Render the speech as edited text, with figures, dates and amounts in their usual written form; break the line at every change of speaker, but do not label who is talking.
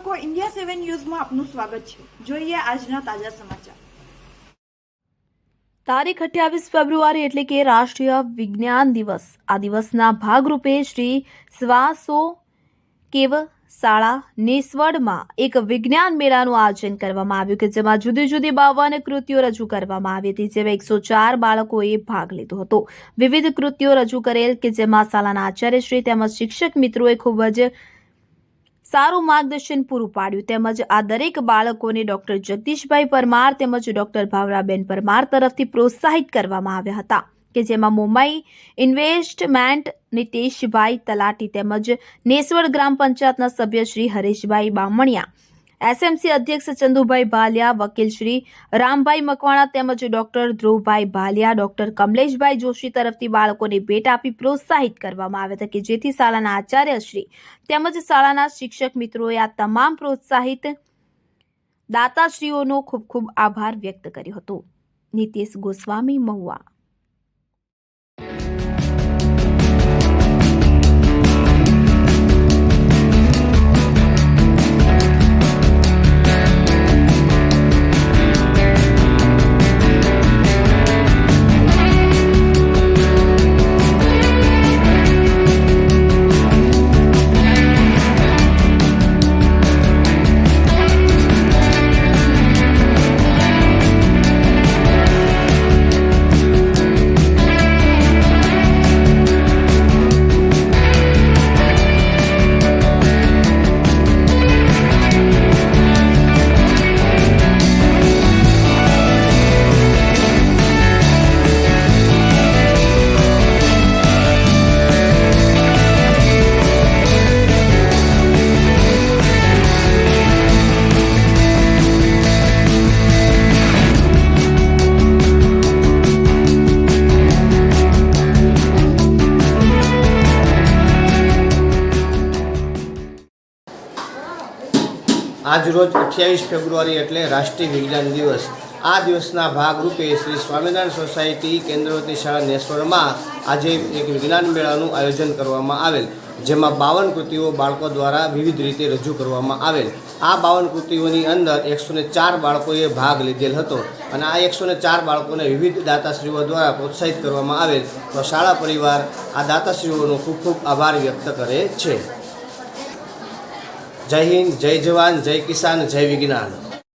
દર્શકો, ઇન્ડિયા 7 ન્યૂઝમાં આપનું સ્વાગત છે। જોઈએ આજના તાજા સમાચાર।
તારીખ 28 ફેબ્રુઆરી એટલે કે રાષ્ટ્રીય વિજ્ઞાન દિવસ। આ દિવસના ભાગરૂપે શ્રી સ્વાસો કેવ શાળા નેસવડમાં એક વિજ્ઞાન મેળાનું આયોજન કરવામાં આવ્યું કે જેમાં જુદી જુદી 52 કૃતિઓ રજૂ કરવામાં આવી હતી, જેમાં 104 બાળકોએ ભાગ લીધો હતો। વિવિધ કૃતિઓ રજૂ કરેલ કે જેમાં શાળાના આચાર્યશ્રી તેમજ શિક્ષક મિત્રોએ ખૂબ જ સારું માર્ગદર્શન પૂરું પાડ્યું તેમજ આ દરેક બાળકોને ડોક્ટર જગદીશભાઈ પરમાર તેમજ ડોક્ટર ભાવરાબેન પરમાર તરફથી પ્રોત્સાહિત કરવામાં આવ્યા હતા કે જેમાં મુંબઈ ઇન્વેસ્ટમેન્ટ નિતેશભાઈ તલાટી તેમજ નેસવડ ગ્રામ પંચાયતના સભ્ય શ્રી હરેશભાઈ બામણિયા, એસએમસી અધ્યક્ષ ચંદુભાઈ ભાલિયા, વકીલ શ્રી રામભાઈ મકવાણા તેમજ ડોક્ટર ધ્રુવભાઈ ભાલિયા, ડોક્ટર કમલેશભાઈ જોશી તરફથી બાળકોને ભેટ આપી પ્રોત્સાહિત કરવામાં આવ્યા હતા કે જેથી શાળાના આચાર્યશ્રી તેમજ શાળાના શિક્ષક મિત્રોએ આ તમામ પ્રોત્સાહિત દાતાશ્રીઓનો ખૂબ ખૂબ આભાર વ્યક્ત કર્યો હતો। નીતિશ ગોસ્વામી, મહુવા।
આજ રોજ 28 ફેબ્રુઆરી એટલે રાષ્ટ્રીય વિજ્ઞાન દિવસ। આ દિવસના ભાગરૂપે શ્રી સ્વામિનારાયણ સોસાયટી કેન્દ્રવતી શાળા નેસવડમાં આજે એક વિજ્ઞાન મેળાનું આયોજન કરવામાં આવેલ, જેમાં 52 કૃતિઓ બાળકો દ્વારા વિવિધ રીતે રજૂ કરવામાં આવેલ। આ 52 કૃતિઓની અંદર 104 બાળકોએ ભાગ લીધેલ હતો અને આ 104 બાળકોને વિવિધ દાતાશ્રીઓ દ્વારા પ્રોત્સાહિત કરવામાં આવેલ। તો શાળા પરિવાર આ દાતાશ્રીઓનો ખૂબ ખૂબ આભાર વ્યક્ત કરે છે। જય હિન્દ, જય જવાન, જય કિસાન, જય વિજ્ઞાન।